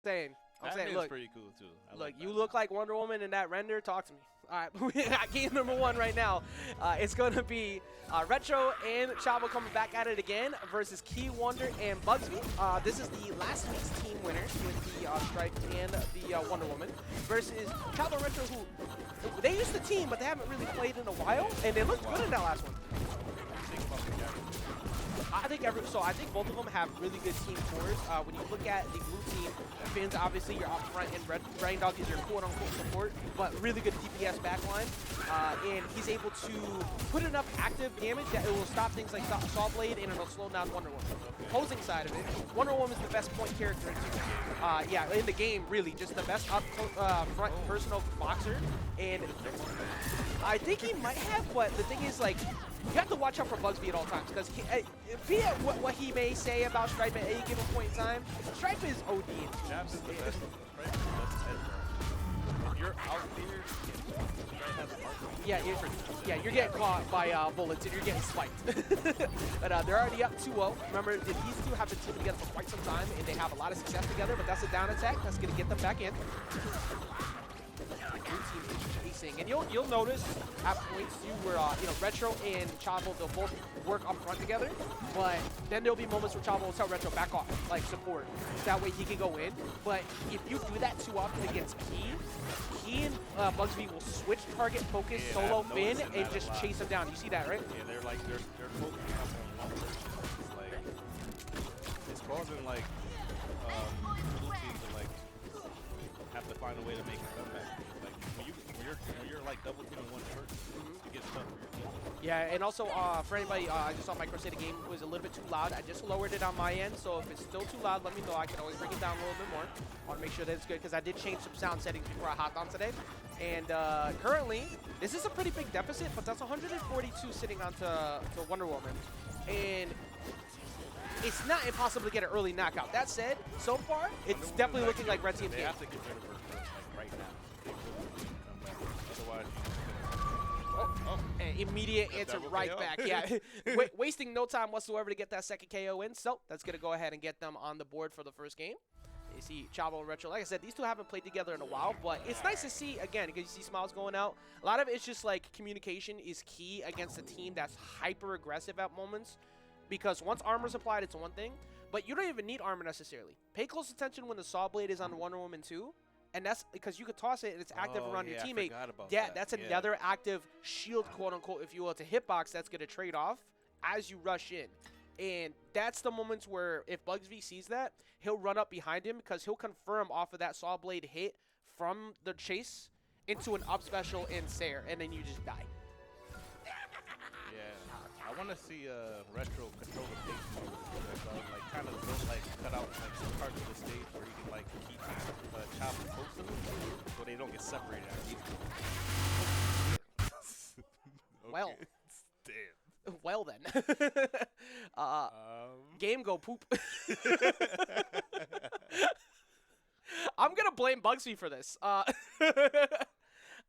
saying. I'm saying, look, pretty cool too. look, you look like Wonder Woman in that render. Talk to me. All right, we got game number 1 right now. It's going to be Retro and Chavo coming back at it again versus KEY1DR and Bugzvii. This is the last week's team winners with the Stripe and the Wonder Woman versus Chavo and Retro, who they used to team, but they haven't really played in a while, and they looked good in that last one. I think both of them have really good team cores. When you look at the blue team, Finn's obviously your up front, and Rain Dog is your quote-unquote support, but really good DPS backline. And he's able to put enough active damage that it will stop things like Saw Blade, and it'll slow down Wonder Woman. Opposing side of it, Wonder Woman is the best point character in the game, really, just the best up front personal boxer. And I think he might have, but the thing is, like, you have to watch out for Bugzvii at all times, because be it what he may say about Stripe at any given point in time, Stripe is OD. Jabs is the best. If you're out there, you're getting caught by bullets and you're getting spiked. But they're already up 2-0. Remember, these two have been teaming together for quite some time, and they have a lot of success together, but that's a down attack. That's going to get them back in. And you'll notice at points too where Retro and Chavo, they'll both work up front together, but then there'll be moments where Chavo will tell Retro back off, like support. That way he can go in. But if you do that too often against Key and Bugzvii will switch target, focus, solo Finn, and just chase him down. You see that, right? Yeah, they're focusing up on one person. It's causing like blue team to like have to find a way to make a comeback. Like when you're like double teaming one person, it gets tough for your team. Yeah, and also for anybody, I just saw Micro say the game was a little bit too loud. I just lowered it on my end, so if it's still too loud, let me know. I can always bring it down a little bit more. I want to make sure that it's good because I did change some sound settings before I hopped on today. And currently, this is a pretty big deficit, but that's 142 sitting onto Wonder Woman. And it's not impossible to get an early knockout. That said, so far, it's definitely looking like Red Team's game. They have to get rid of her like right now. They really come back. Otherwise, and immediate answer right back. Yeah, wasting no time whatsoever to get that second KO in. So that's going to go ahead and get them on the board for the first game. You see Chavo and Retro. Like I said, these two haven't played together in a while, but it's nice to see, again, because you see smiles going out. A lot of it's just like communication is key against a team that's hyper-aggressive at moments. Because once armor's applied, it's one thing, but you don't even need armor necessarily. Pay close attention when the Saw Blade is on Wonder Woman 2, and that's because you could toss it and it's active around your teammate. That's another active shield, quote-unquote, if you will. It's a hitbox that's going to trade off as you rush in. And that's the moments where if Bugzvii sees that, he'll run up behind him because he'll confirm off of that Saw Blade hit from the chase into an up special in Sair, and then you just die. I want to see Retro control the stage more, like kind of like cut out like some parts of the stage where he can like keep Chavo close to them so they don't get separated. Okay. Well, damn. Well then, game go poop. I'm gonna blame Bugzvii for this. I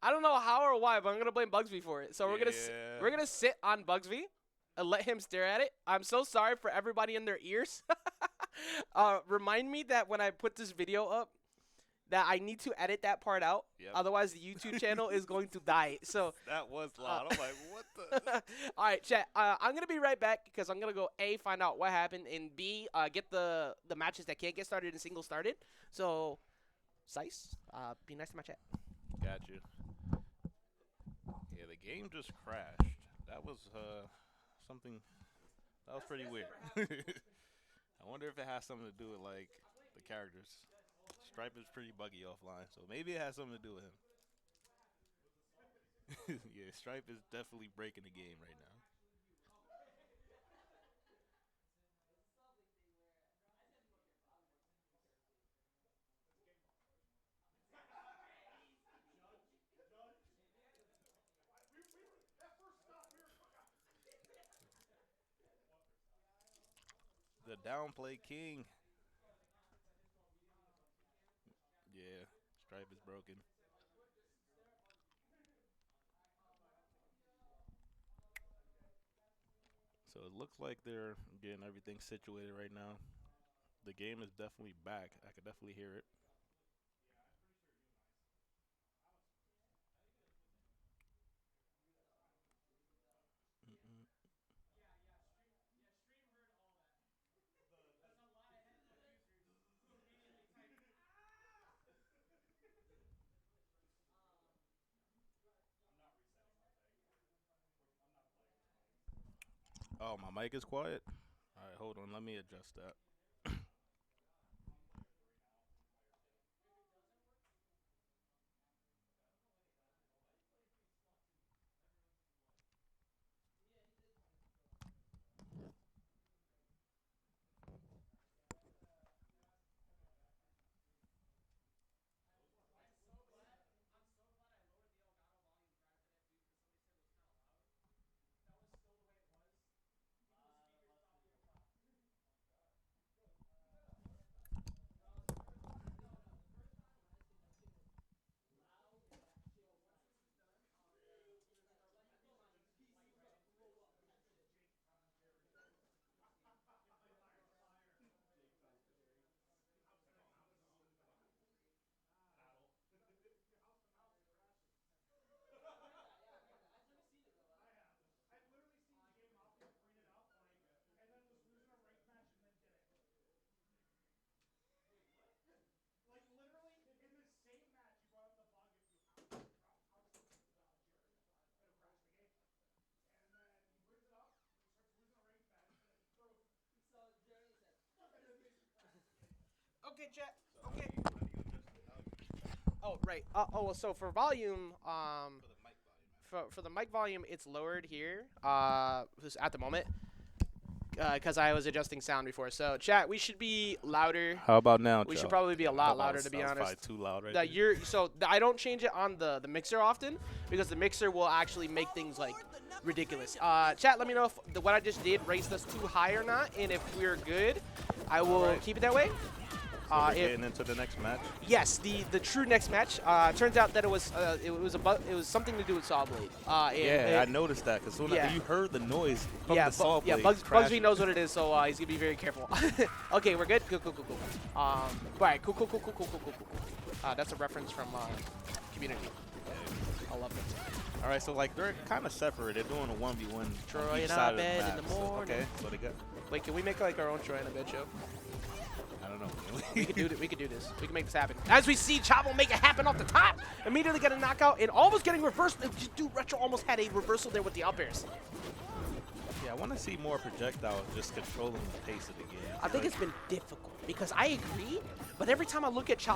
don't know how or why, but I'm gonna blame Bugzvii for it. So we're gonna sit on Bugzvii and let him stare at it. I'm so sorry for everybody in their ears. Remind me that when I put this video up, that I need to edit that part out. Yep. Otherwise, the YouTube channel is going to die. So that was loud. I'm like, what the? All right, chat. I'm gonna be right back because I'm gonna go A, find out what happened, and B, get the matches that can't get started and single started. So, Sice, be nice to my chat. Got you. Yeah, the game just crashed. That was something. That was pretty weird. I wonder if it has something to do with like the characters. Stripe is pretty buggy offline, so maybe it has something to do with him. Yeah, Stripe is definitely breaking the game right now. The downplay king. Yeah, Stripe is broken. So it looks like they're getting everything situated right now. The game is definitely back. I could definitely hear it. Mm-mm. Oh, my mic is quiet. All right, hold on. Let me adjust that. Okay, chat. Okay. Oh, right. So for volume, for the mic volume, it's lowered here. Just at the moment, because I was adjusting sound before. So chat, we should be louder. How about now, We Joe? should probably be a lot That louder, was- to be that was honest. probably too loud right That I don't change it on the mixer often because the mixer will actually make things like ridiculous. Chat, let me know if what I just did raised us too high or not, and if we're good, I will keep it that way. So we're getting into the next match. Yes, the true next match. Turns out that it was something to do with saw blade. Yeah, I noticed that because soon yeah. you heard the noise from Yeah, the saw blade. Bugzvii knows what it is, so he's gonna be very careful. Okay, we're good. Cool. Right, cool. That's a reference from Community. I love it. All right, so like they're kind of separate. They're doing a 1v1 Troy on each in side our of the bed map. in the So, morning. okay, so they got. Wait, can we make like our own Troy in a bed show? I don't know. We could do it. We could do this. We can make this happen. As we see Chavo make it happen off the top, immediately get a knockout and almost getting reversed. Dude, Retro almost had a reversal there with the up airs. Yeah, I want to see more projectiles just controlling the pace of the game. I think it's been difficult because I agree, but every time I look at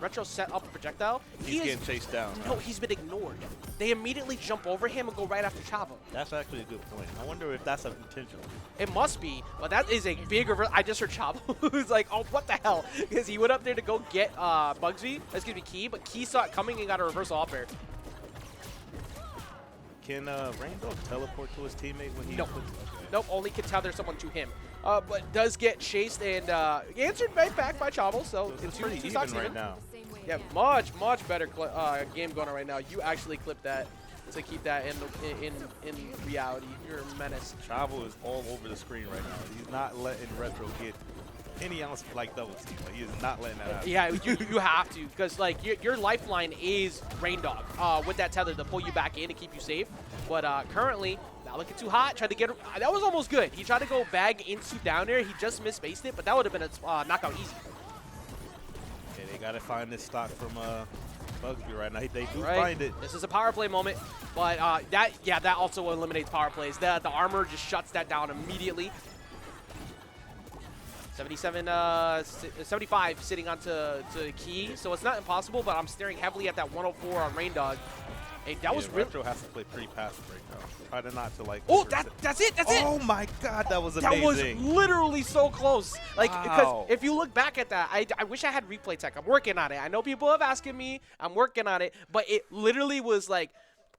Retro set up a projectile, he's getting chased down. No, he's been ignored. They immediately jump over him and go right after Chavo. That's actually a good point. I wonder if that's intentional. It must be, but that is a big reverse. I just heard Chavo who's like, oh, what the hell? Because he went up there to go get Bugzvii, Key, but Key saw it coming and got a reversal up air. Can Raindog teleport to his teammate when he? No. Nope, only can tether someone to him. But does get chased and answered right back by Chavo, so It's two pretty stocks even right now. Yeah, much better game going on right now. You actually clipped that to keep that in reality. You're a menace. Chavo is all over the screen right now. He's not letting Retro get any ounce of like double team. Like, he is not letting that happen. Yeah, you have to, because like your lifeline is Raindog with that tether to pull you back in and keep you safe. But currently, not looking too hot. Tried to get that was almost good. He tried to go bag into down there. He just misspaced it, but that would have been a knockout easy. Okay, they gotta find this stock from Bugzvii right now. They do find it. This is a power play moment, but that also eliminates power plays. The armor just shuts that down immediately. 75 sitting onto Key, so it's not impossible, but I'm staring heavily at that 104 on Raindog. Hey, that was really. Retro has to play pretty passive right now. Try to not to like. Oh, that's it. Oh my God, that was amazing. That was literally so close. Like, wow. Because if you look back at that, I wish I had replay tech. I'm working on it. I know people have asking me. I'm working on it, but it literally was like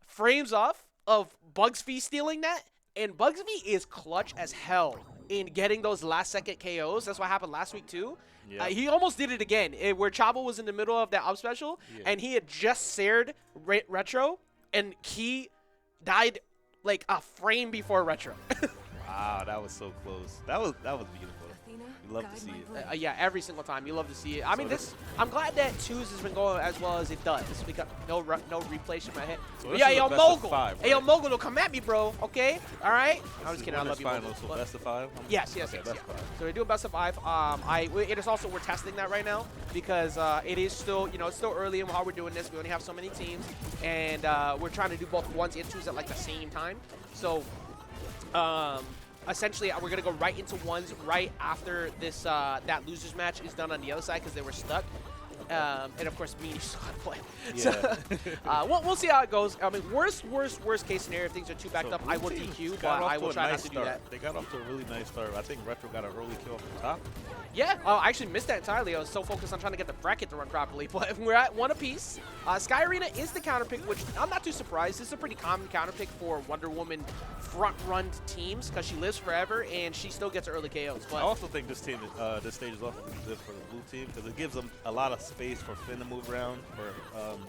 frames off of Bugzvii stealing that, and Bugzvii is clutch as hell in getting those last-second KOs. That's what happened last week too. Yep. He almost did it again, where Chavo was in the middle of that up special, and he had just sared Retro, and Key died like a frame before Retro. Wow, that was so close. That was beautiful. You love to see it. Yeah, every single time. You love to see it. I mean, I'm glad that twos has been going as well as it does. Because no replay should my head. So Yeah, yo, Mogul. Five, hey, yo, Mogul, don't come at me, bro. Okay? All right? I'm just kidding. I love you, Mogul. Mogul. So best of 5? Yes. So we're doing best of 5. It is also, we're testing that right now because it is still, it's still early in how we're doing this. We only have so many teams, and we're trying to do both 1s and 2s at like the same time. So, essentially, we're gonna go right into 1s right after this that losers match is done on the other side because they were stuck. And of course, me still gotta play. Yeah. So, we'll see how it goes. I mean, worst case scenario, if things are too backed up, I will DQ, but I will try not to do that. They got off to a really nice start. I think Retro got an early kill off the top. Yeah, I actually missed that entirely. I was so focused on trying to get the bracket to run properly. But we're at 1 apiece. Sky Arena is the counter pick, which I'm not too surprised. This is a pretty common counter pick for Wonder Woman front-run teams because she lives forever and she still gets early KOs. But I also think this team, this stage is also good for the blue team because it gives them a lot of space for Finn to move around, for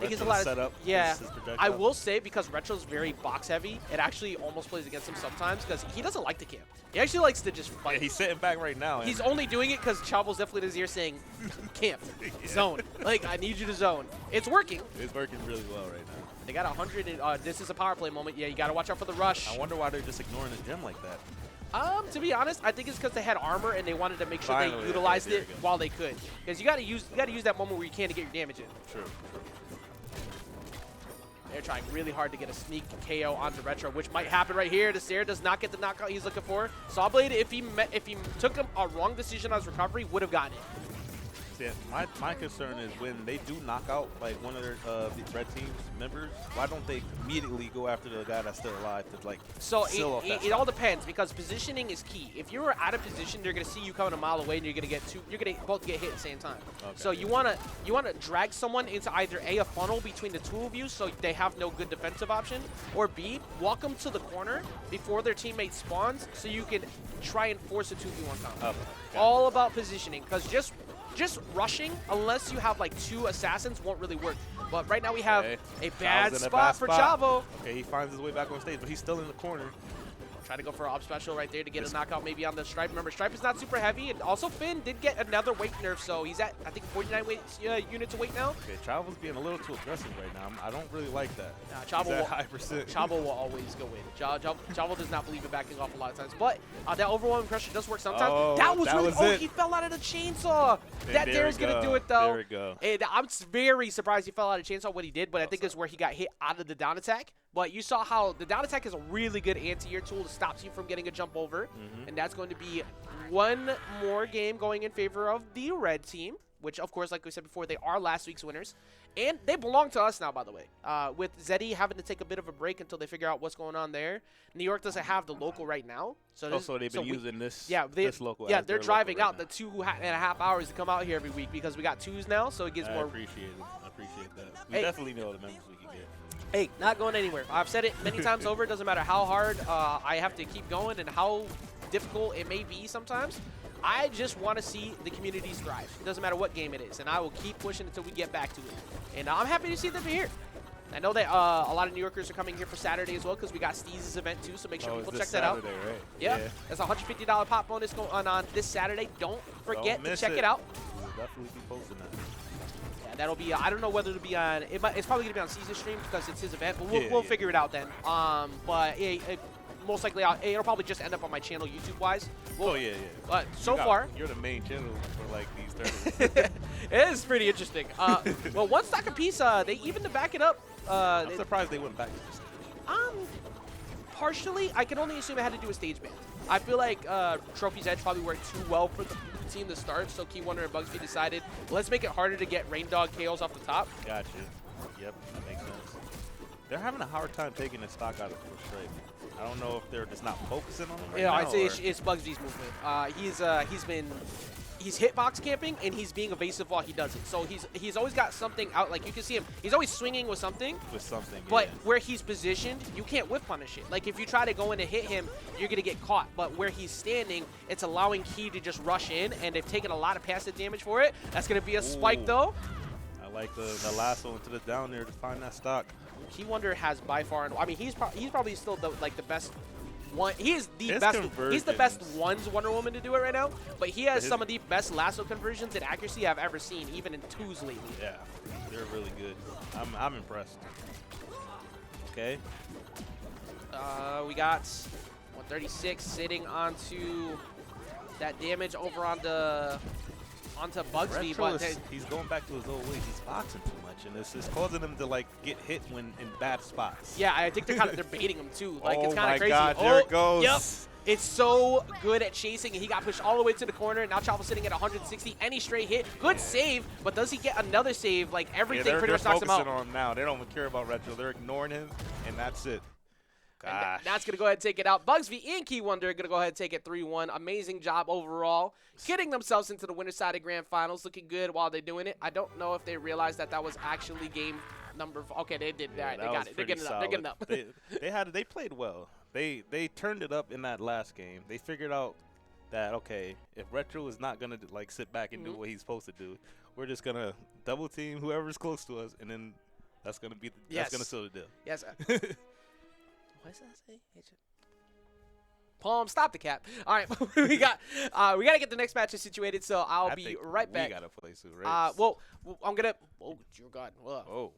it gives Retro to set up. Yeah, I will say because Retro's very box-heavy, it actually almost plays against him sometimes because he doesn't like to camp. He actually likes to just fight. Yeah, he's sitting back right now. He's only doing it because Chavo's definitely in his ear saying, camp, zone. Like, I need you to zone. It's working. It's working really well right now. They got 100. And, this is a power play moment. Yeah, you got to watch out for the rush. I wonder why they're just ignoring the gem like that. To be honest, I think it's because they had armor and they wanted to make sure they utilized it while they could. Because you got to use that moment where you can to get your damage in. True. They're trying really hard to get a sneak KO onto Retro, which might happen right here. The Stair does not get the knockout he's looking for. Sawblade, if he took a wrong decision on his recovery, would have gotten it. Yeah, my concern is when they do knock out like one of their the red team's members, why don't they immediately go after the guy that's still alive to like seal off that it all depends because positioning is key. If you're out of position, they're gonna see you coming a mile away and you're gonna both get hit at the same time. Okay. So you wanna drag someone into either A, funnel between the two of you so they have no good defensive option, or B, walk them to the corner before their teammate spawns so you can try and force a 2v1 combo. All about positioning because just rushing, unless you have like 2 assassins, won't really work. But right now we have a bad spot for Chavo. Okay, he finds his way back on stage, but he's still in the corner. Try to go for an up special right there to get a knockout maybe on the Stripe. Remember, Stripe is not super heavy, and also Finn did get another weight nerf, so he's at, I think, 49 units of weight now. Okay, Chavo's being a little too aggressive right now. I don't really like that. Chavo will always go in. Chavo does not believe in backing off a lot of times, but that overwhelming pressure does work sometimes. That was it. He fell out of the chainsaw. That Dare's going to do it, though. There we go. And I'm very surprised he fell out of chainsaw when he did, but I think it's where he got hit out of the down attack. But you saw how the down attack is a really good anti-air tool to stop you from getting a jump over. And that's going to be one more game going in favor of the red team, which, of course, like we said before, they are last week's winners. And they belong to us now, by the way. With Zeddy having to take a bit of a break until they figure out what's going on there. New York doesn't have the local right now. So they've been using this local. Yeah, they're driving out the 2.5 hours to come out here every week because we got 2s now, so it gets more. I appreciate that. We definitely know the members we can get. Hey, not going anywhere. I've said it many times over. It doesn't matter how hard I have to keep going and how difficult it may be sometimes. I just want to see the communities thrive. It doesn't matter what game it is, and I will keep pushing until we get back to it. And I'm happy to see them here. I know that a lot of New Yorkers are coming here for Saturday as well because we got Steez's event too, so make sure people check that out. Right? Yeah, that's a $150 pop bonus going on this Saturday. Don't forget to check it out. We'll definitely be posting that. That'll be, I don't know whether it'll be on, it's probably going to be on Caesar's stream because it's his event, but we'll figure it out then. But most likely, it'll probably just end up on my channel YouTube-wise. But so far... You're the main channel for, like, these 30. It is pretty interesting. Well, one stock apiece, they even to back it up... I'm surprised they wouldn't back it just partially, I can only assume it had to do with stage ban. I feel like Trophy's Edge probably worked too well for the team to start, so KEY1DR and Bugzvii decided, let's make it harder to get Rain Dog KOs off the top. Gotcha. Yep, that makes sense. They're having a hard time taking the stock out of First Strike. I don't know if they're just not focusing on them right now. I'd say it's Bugzvii's movement. He's hitbox camping and he's being evasive while he does it. So he's always got something out. Like you can see him, he's always swinging with something. But where he's positioned, you can't whiff punish it. Like if you try to go in and hit him, you're gonna get caught. But where he's standing, it's allowing Key to just rush in, and they've taken a lot of passive damage for it. That's gonna be a spike though. I like the lasso into the down there to find that stock. KEY1DR has by far, I mean, he's probably still the best one. He is the His best. He's the best conversions. ones Wonder Woman to do it right now. But he has His- some of the best lasso conversions and accuracy I've ever seen, even in twos lately. Yeah, they're really good. I'm impressed. Okay. We got 136 sitting onto that damage over onto Bugzvii, Retro but he's going back to his old ways. He's boxing too much, and it's causing him to like get hit when in bad spots. yeah, I think they're baiting him too. Like it's Oh kind my of crazy. God, there it goes. Yep. It's so good at chasing, and he got pushed all the way to the corner. Now Chavo sitting at 160. Any straight hit, good save, but does he get another save? Like everything pretty much knocks him out. They're focusing on him now. They don't even care about Retro. They're ignoring him, and that's it. And Gosh. that's going to go ahead and take it out. Bugzvii and KEY1DR are going to go ahead and take it 3-1. Amazing job overall. Getting themselves into the winner side of Grand Finals. Looking good while they're doing it. I don't know if they realized that that was actually game number 4. Okay, they did. Yeah, All right, they that got was it. They're pretty getting it up. They're getting it up. They played well. They turned it up in that last game. They figured out that, okay, if Retro is not going to like sit back and do what he's supposed to do, we're just going to double team whoever's close to us, and then that's going to be that's going to seal the deal. Yes. What does that say? Palm, stop the cap. All right, we got to get the next match situated, so I'll be think right back. We got to play soon, right? Well, I'm gonna. Oh, dear God. Whoa. Oh.